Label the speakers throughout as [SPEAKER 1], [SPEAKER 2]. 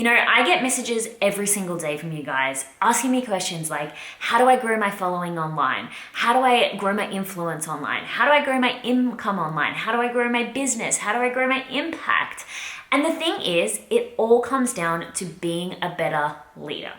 [SPEAKER 1] You know, I get messages every single day from you guys asking me questions like, how do I grow my following online? How do I grow my influence online? How do I grow my income online? How do I grow my business? How do I grow my impact? And the thing is, it all comes down to being a better leader.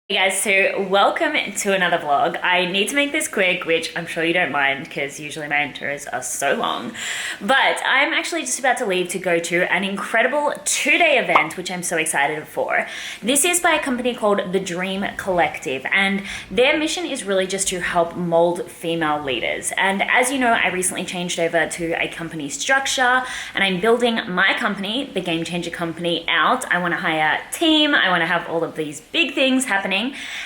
[SPEAKER 1] Hey guys, so welcome to another vlog. I need to make this quick, which I'm sure you don't mind because usually my intros are so long. But I'm actually just about to leave to go to an incredible 2-day event, which I'm so excited for. This is by a company called The Dream Collective, and their mission is really just to help mold female leaders. And as you know, I recently changed over to a company structure and I'm building my company, the Game Changer Company, out. I want to hire a team. I want to have all of these big things happening.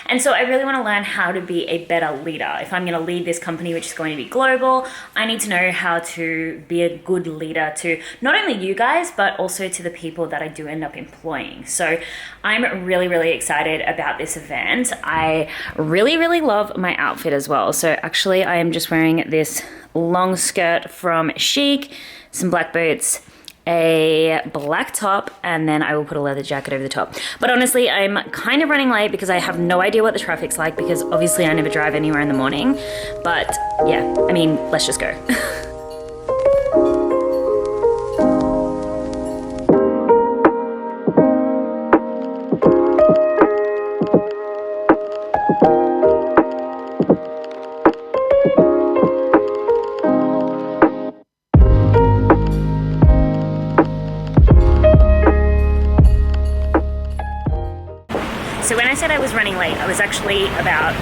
[SPEAKER 1] And so I really want to learn how to be a better leader. If I'm going to lead this company, which is going to be global, I need to know how to be a good leader to not only you guys, but also to the people that I do end up employing. So I'm really, really excited about this event. I really, really love my outfit as well. So actually I am just wearing this long skirt from Chic, some black boots, a black top, and then I will put a leather jacket over the top. But honestly, I'm kind of running late because I have no idea what the traffic's like because obviously I never drive anywhere in the morning. But yeah, I mean, let's just go. So when I said I was running late, I was actually about,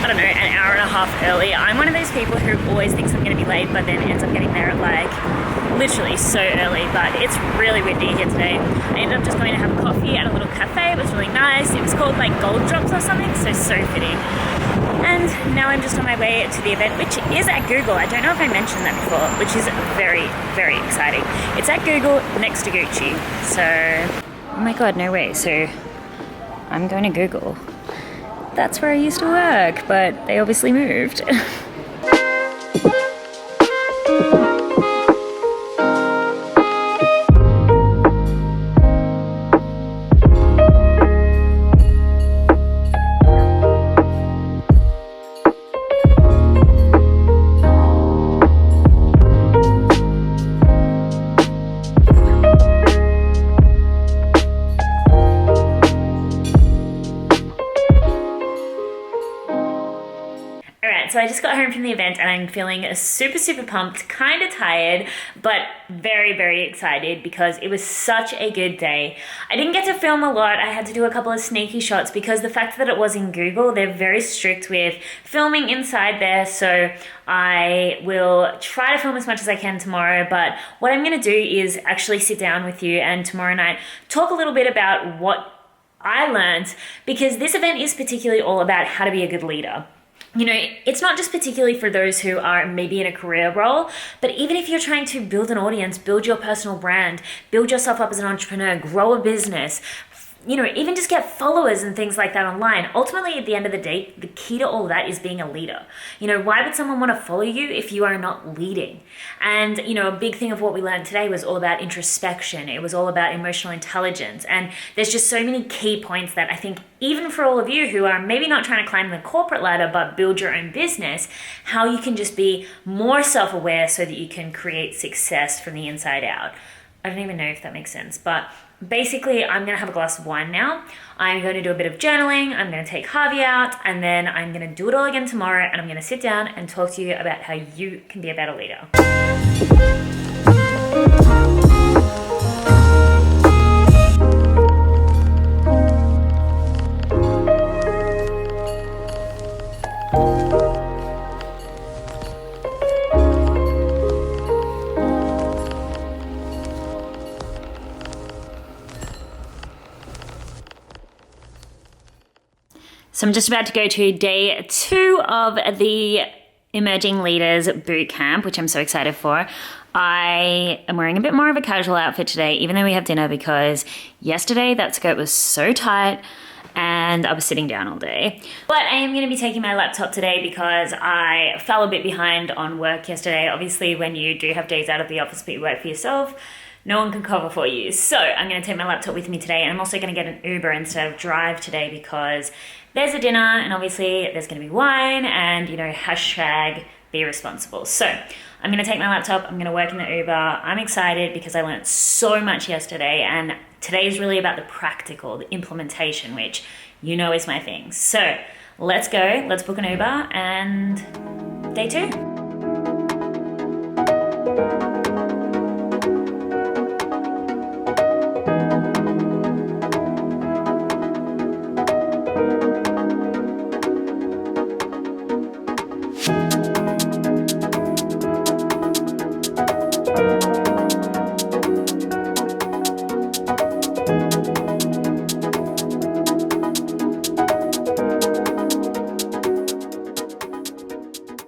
[SPEAKER 1] I don't know, an hour and a half early. I'm one of those people who always thinks I'm going to be late, but then ends up getting there at like literally so early. But it's really windy here today. I ended up just going to have a coffee at a little cafe. It was really nice. It was called like Gold Drops or something, so fitting. And now I'm just on my way to the event, which is at Google. I don't know if I mentioned that before, which is very, very exciting. It's at Google next to Gucci. So, oh my God, no way. So I'm going to Google. That's where I used to work, but they obviously moved. So I just got home from the event and I'm feeling super, super pumped, kind of tired, but very, very excited because it was such a good day. I didn't get to film a lot. I had to do a couple of sneaky shots because the fact that it was in Google, they're very strict with filming inside there. So I will try to film as much as I can tomorrow, but what I'm going to do is actually sit down with you and tomorrow night talk a little bit about what I learned, because this event is particularly all about how to be a good leader. You know, it's not just particularly for those who are maybe in a career role, but even if you're trying to build an audience, build your personal brand, build yourself up as an entrepreneur, grow a business, you know, even just get followers and things like that online. Ultimately, at the end of the day, the key to all of that is being a leader. You know, why would someone want to follow you if you are not leading? And, you know, a big thing of what we learned today was all about introspection. It was all about emotional intelligence. And there's just so many key points that I think even for all of you who are maybe not trying to climb the corporate ladder, but build your own business, how you can just be more self-aware so that you can create success from the inside out. I don't even know if that makes sense, but basically I'm going to have a glass of wine now. I'm going to do a bit of journaling. I'm going to take Harvey out, and then I'm going to do it all again tomorrow, and I'm going to sit down and talk to you about how you can be a better leader. So I'm just about to go to day 2 of the Emerging Leaders Boot Camp, which I'm so excited for. I am wearing a bit more of a casual outfit today, even though we have dinner, because yesterday that skirt was so tight and I was sitting down all day. But I am going to be taking my laptop today because I fell a bit behind on work yesterday. Obviously, when you do have days out of the office but you work for yourself, no one can cover for you. So I'm going to take my laptop with me today, and I'm also going to get an Uber instead of drive today because there's a dinner and obviously there's going to be wine and, hashtag be responsible. So I'm going to take my laptop. I'm going to work in the Uber. I'm excited because I learned so much yesterday, and today is really about the practical, the implementation, which is my thing. So let's go. Let's book an Uber and day 2.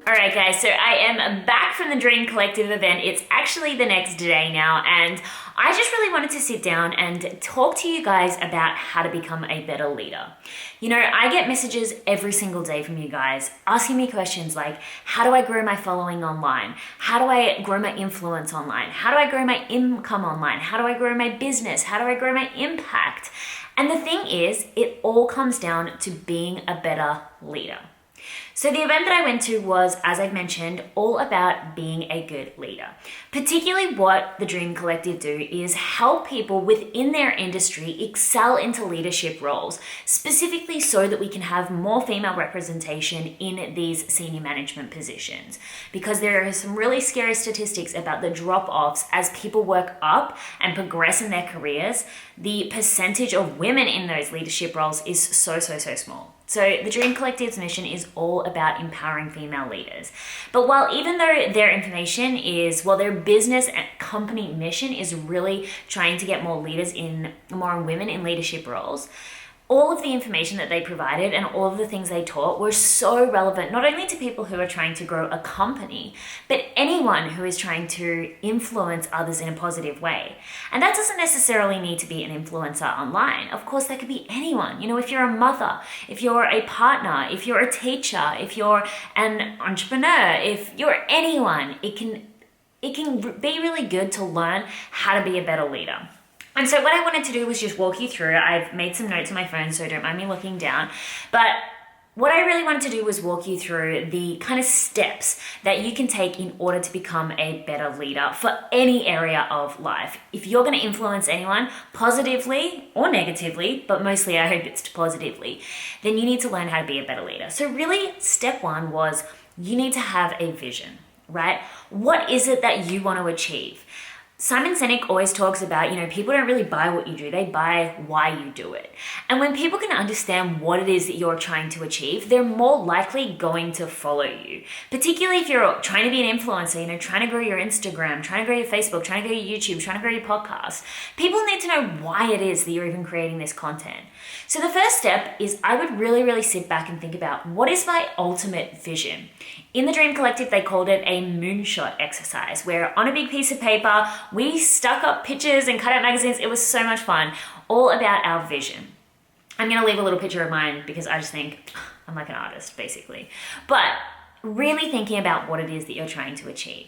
[SPEAKER 1] Alright guys, so I am back from the Dream Collective event. It's actually the next day now, and I just really wanted to sit down and talk to you guys about how to become a better leader. I get messages every single day from you guys asking me questions like, how do I grow my following online? How do I grow my influence online? How do I grow my income online? How do I grow my business? How do I grow my impact? And the thing is, it all comes down to being a better leader. So the event that I went to was, as I've mentioned, all about being a good leader. Particularly what the Dream Collective do is help people within their industry excel into leadership roles, specifically so that we can have more female representation in these senior management positions. Because there are some really scary statistics about the drop-offs as people work up and progress in their careers. The percentage of women in those leadership roles is so small. So the Dream Collective's mission is all about empowering female leaders. But while even though their their business and company mission is really trying to get more women in leadership roles, all of the information that they provided and all of the things they taught were so relevant, not only to people who are trying to grow a company, but anyone who is trying to influence others in a positive way. And that doesn't necessarily need to be an influencer online. Of course, that could be anyone. If you're a mother, if you're a partner, if you're a teacher, if you're an entrepreneur, if you're anyone, it can be really good to learn how to be a better leader. And so what I wanted to do was just walk you through. I've made some notes on my phone, so don't mind me looking down. But what I really wanted to do was walk you through the kind of steps that you can take in order to become a better leader for any area of life. If you're going to influence anyone positively or negatively, but mostly I hope it's positively, then you need to learn how to be a better leader. So really, step 1 was you need to have a vision, right? What is it that you want to achieve? Simon Sinek always talks about, people don't really buy what you do, they buy why you do it. And when people can understand what it is that you're trying to achieve, they're more likely going to follow you. Particularly if you're trying to be an influencer, trying to grow your Instagram, trying to grow your Facebook, trying to grow your YouTube, trying to grow your podcast. People need to know why it is that you're even creating this content. So the first step is I would really sit back and think about, what is my ultimate vision? In the Dream Collective, they called it a moonshot exercise, where on a big piece of paper, we stuck up pictures and cut out magazines. It was so much fun, all about our vision. I'm going to leave a little picture of mine because I just think I'm like an artist, basically. But really thinking about what it is that you're trying to achieve.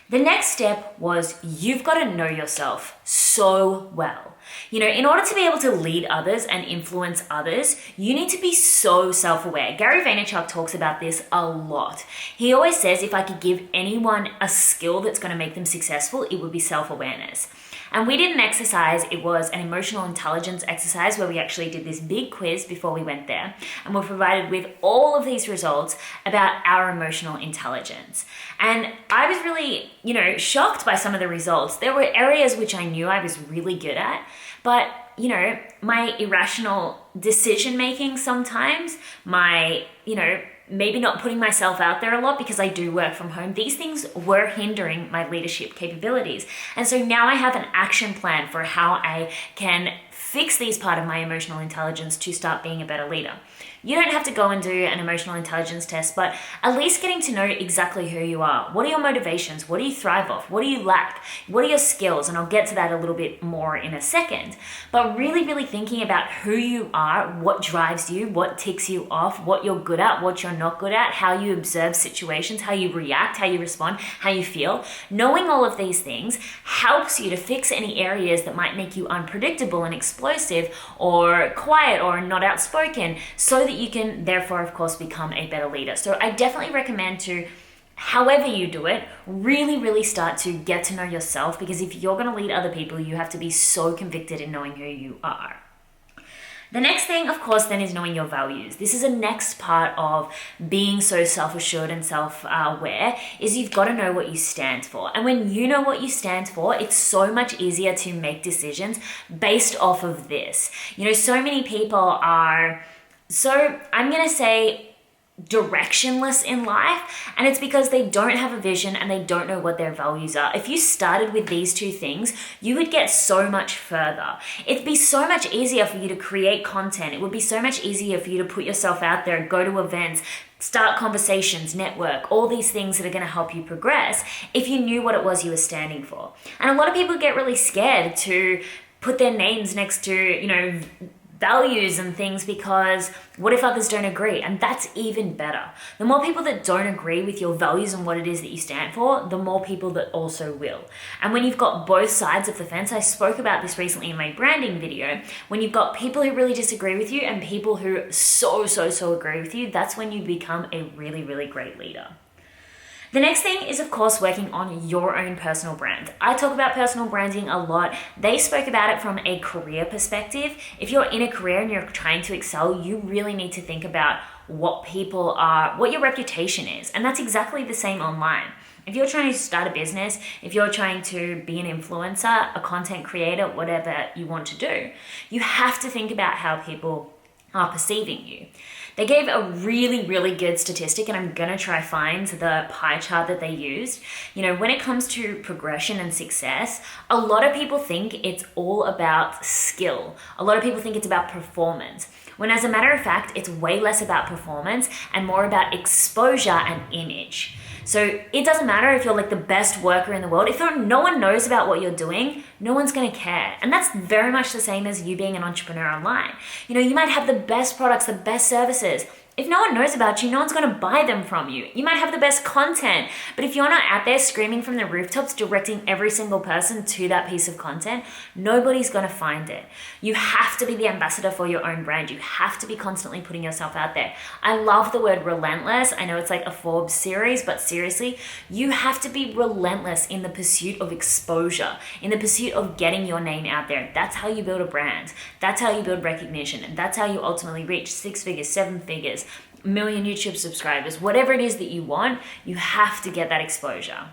[SPEAKER 1] The next step was you've got to know yourself so well. In order to be able to lead others and influence others, you need to be so self-aware. Gary Vaynerchuk talks about this a lot. He always says, if I could give anyone a skill that's going to make them successful, it would be self-awareness. And we did an exercise. It was an emotional intelligence exercise where we actually did this big quiz before we went there. And we're provided with all of these results about our emotional intelligence. And I was really, shocked by some of the results. There were areas which I knew I was really good at, but, my irrational decision making sometimes, my, maybe not putting myself out there a lot because I do work from home. These things were hindering my leadership capabilities. And so now I have an action plan for how I can fix these part of my emotional intelligence to start being a better leader? You don't have to go and do an emotional intelligence test, but at least getting to know exactly who you are. What are your motivations? What do you thrive off? What do you lack? What are your skills? And I'll get to that a little bit more in a second. But really, really thinking about who you are, what drives you, what ticks you off, what you're good at, what you're not good at, how you observe situations, how you react, how you respond, how you feel. Knowing all of these things helps you to fix any areas that might make you unpredictable and explosive or quiet or not outspoken, so that you can therefore, of course, become a better leader. So I definitely recommend to, however you do it, really, really start to get to know yourself, because if you're going to lead other people, you have to be so convicted in knowing who you are. The next thing, of course, then is knowing your values. This is a next part of being so self-assured and self-aware, is you've got to know what you stand for. And when you know what you stand for, it's so much easier to make decisions based off of this. You know, so many people are, so I'm going to say, directionless in life, and it's because they don't have a vision and they don't know what their values are. If you started with these two things, you would get so much further. It'd be so much easier for you to create content. It would be so much easier for you to put yourself out there, go to events, start conversations, network, all these things that are going to help you progress if you knew what it was you were standing for. And a lot of people get really scared to put their names next to, you know, values and things, because what if others don't agree? And that's even better. The more people that don't agree with your values and what it is that you stand for, the more people that also will. And when you've got both sides of the fence, I spoke about this recently in my branding video, when you've got people who really disagree with you and people who so agree with you, that's when you become a really, really great leader. The next thing is, of course, working on your own personal brand. I talk about personal branding a lot. They spoke about it from a career perspective. If you're in a career and you're trying to excel, you really need to think about what people are, what your reputation is. And that's exactly the same online. If you're trying to start a business, if you're trying to be an influencer, a content creator, whatever you want to do, you have to think about how people are perceiving you. They gave a really, really good statistic, and I'm going to try find the pie chart that they used. You know, when it comes to progression and success, a lot of people think it's all about skill. A lot of people think it's about performance, when as a matter of fact, it's way less about performance and more about exposure and image. So it doesn't matter if you're like the best worker in the world. If no one knows about what you're doing, no one's going to care. And that's very much the same as you being an entrepreneur online. You know, you might have the best products, the best services. If no one knows about you, no one's going to buy them from you. You might have the best content, but if you're not out there screaming from the rooftops, directing every single person to that piece of content, nobody's going to find it. You have to be the ambassador for your own brand. You have to be constantly putting yourself out there. I love the word relentless. I know it's like a Forbes series, but seriously, you have to be relentless in the pursuit of exposure, in the pursuit of getting your name out there. That's how you build a brand. That's how you build recognition. And that's how you ultimately reach 6 figures, 7 figures, million YouTube subscribers, whatever it is that you want, you have to get that exposure.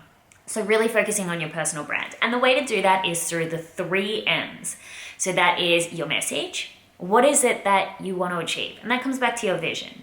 [SPEAKER 1] So really focusing on your personal brand. And the way to do that is through the 3 M's. So that is your message. What is it that you want to achieve? And that comes back to your vision.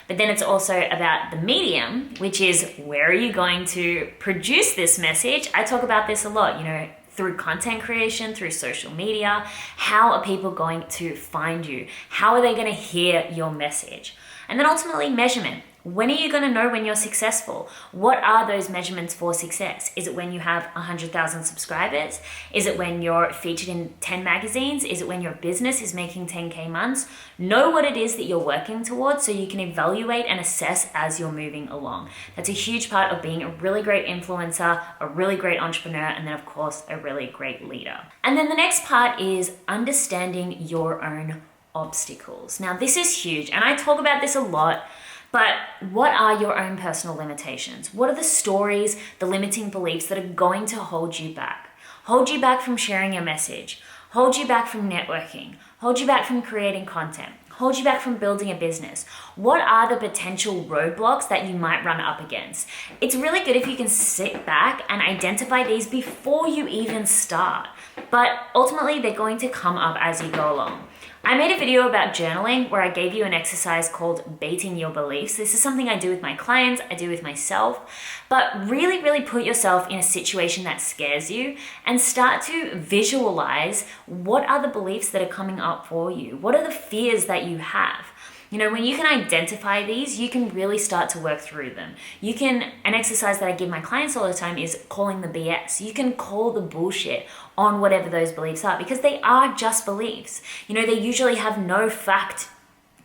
[SPEAKER 1] But then it's also about the medium, which is where are you going to produce this message? I talk about this a lot, you know, through content creation, through social media. How are people going to find you? How are they going to hear your message? And then ultimately measurement. When are you going to know when you're successful? What are those measurements for success? Is it when you have 100,000 subscribers? Is it when you're featured in 10 magazines? Is it when your business is making 10K months? Know what it is that you're working towards so you can evaluate and assess as you're moving along. That's a huge part of being a really great influencer, a really great entrepreneur, and then of course, a really great leader. And then the next part is understanding your own obstacles. Now, this is huge, and I talk about this a lot, but what are your own personal limitations? What are the stories, the limiting beliefs that are going to hold you back? Hold you back from sharing your message, hold you back from networking, hold you back from creating content, hold you back from building a business. What are the potential roadblocks that you might run up against? It's really good if you can sit back and identify these before you even start. but ultimately they're going to come up as you go along. I made a video about journaling where I gave you an exercise called Beating Your Beliefs. This is something I do with my clients, I do with myself, but really put yourself in a situation that scares you and start to visualize what are the beliefs that are coming up for you? What are the fears that you have? You know, when you can identify these, you can really start to work through them. An exercise that I give my clients all the time is calling the BS. You can call the bullshit on whatever those beliefs are because they are just beliefs. You know, they usually have no fact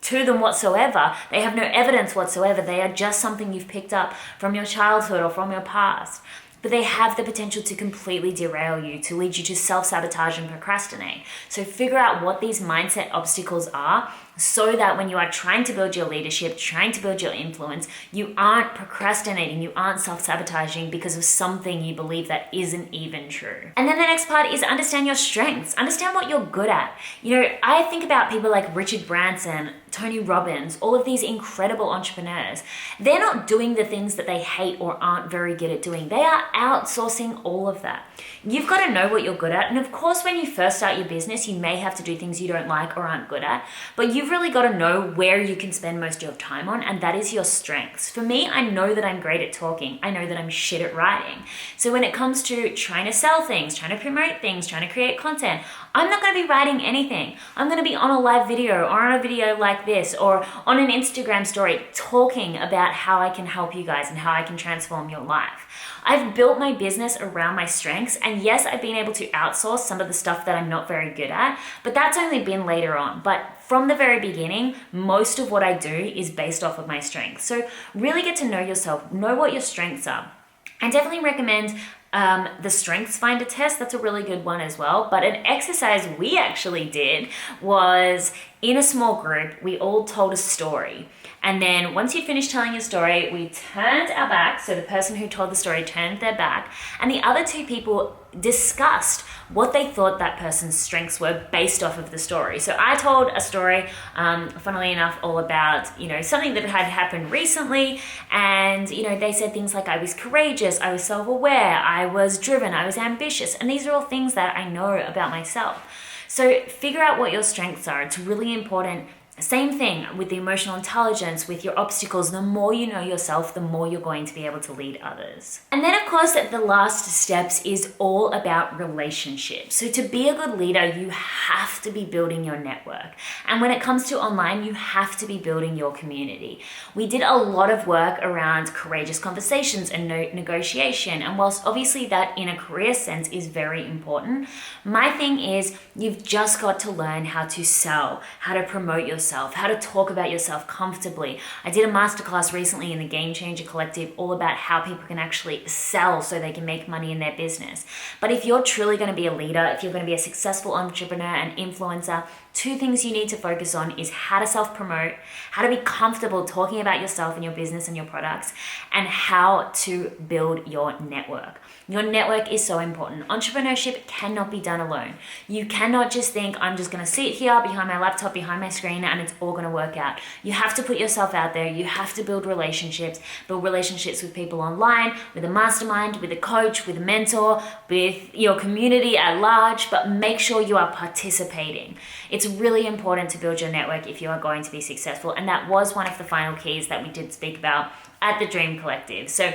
[SPEAKER 1] to them whatsoever. They have no evidence whatsoever. They are just something you've picked up from your childhood or from your past. But they have the potential to completely derail you, to lead you to self-sabotage and procrastinate. So figure out what these mindset obstacles are so that when you are trying to build your leadership, trying to build your influence, you aren't procrastinating, you aren't self-sabotaging because of something you believe that isn't even true. And then the next part is understand your strengths. Understand what you're good at. You know, I think about people like Richard Branson, Tony Robbins, all of these incredible entrepreneurs. They're not doing the things that they hate or aren't very good at doing. They are outsourcing all of that. You've got to know what you're good at. And of course, when you first start your business, you may have to do things you don't like or aren't good at, but you've really got to know where you can spend most of your time on, and that is your strengths. For me, I know that I'm great at talking. I know that I'm shit at writing. So when it comes to trying to sell things, trying to promote things, trying to create content, I'm not going to be writing anything. I'm going to be on a live video or on a video like this or on an Instagram story talking about how I can help you guys and how I can transform your life. I've built my business around my strengths, and yes, I've been able to outsource some of the stuff that I'm not very good at, but that's only been later on. But from the very beginning, most of what I do is based off of my strengths. So really get to know yourself, know what your strengths are. I definitely recommend the Strengths Finder test. That's a really good one as well. But an exercise we actually did was in a small group, we all told a story. And then once you finished telling your story, we turned our back. So the person who told the story turned their back, and the other two people discussed what they thought that person's strengths were based off of the story. So I told a story, funnily enough, all about, something that had happened recently. And, they said things like I was courageous, I was self-aware, I was driven, I was ambitious. And these are all things that I know about myself. So figure out what your strengths are. It's really important. Same thing with the emotional intelligence, with your obstacles. The more you know yourself, the more you're going to be able to lead others. And then of course, the last steps is all about relationships. So to be a good leader, you have to be building your network. And when it comes to online, you have to be building your community. We did a lot of work around courageous conversations and negotiation. And whilst obviously that in a career sense is very important, my thing is you've just got to learn how to sell, how to promote yourself, how to talk about yourself comfortably. I did a masterclass recently in the Game Changer Collective all about how people can actually sell so they can make money in their business. But if you're truly going to be a leader, if you're going to be a successful entrepreneur and influencer, two things you need to focus on is how to self-promote, how to be comfortable talking about yourself and your business and your products, and how to build your network. Your network is so important. Entrepreneurship cannot be done alone. You cannot just think, I'm just going to sit here behind my laptop, behind my screen, and it's all going to work out. You have to put yourself out there. You have to build relationships with people online, with a mastermind, with a coach, with a mentor, with your community at large, but make sure you are participating. It's really important to build your network if you are going to be successful. And that was one of the final keys that we did speak about at the Dream Collective. So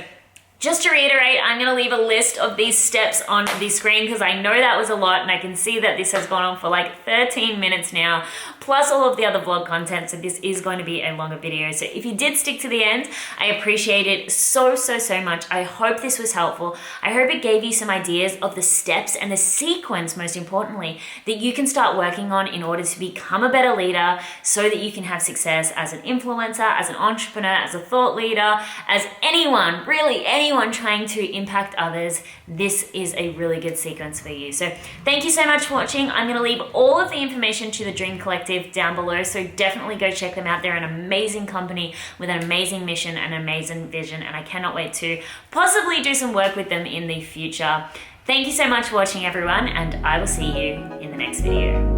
[SPEAKER 1] just to reiterate, I'm going to leave a list of these steps on the screen because I know that was a lot, and I can see that this has gone on for like 13 minutes now, plus all of the other vlog content. So this is going to be a longer video. So if you did stick to the end, I appreciate it so much. I hope this was helpful. I hope it gave you some ideas of the steps and the sequence, most importantly, that you can start working on in order to become a better leader so that you can have success as an influencer, as an entrepreneur, as a thought leader, as anyone, really anyone trying to impact others. This is a really good sequence for you. So thank you so much for watching. I'm going to leave all of the information to the Dream Collective down below, so definitely go check them out. They're an amazing company with an amazing mission and an amazing vision, and I cannot wait to possibly do some work with them in the future. Thank you so much for watching, everyone, and I will see you in the next video.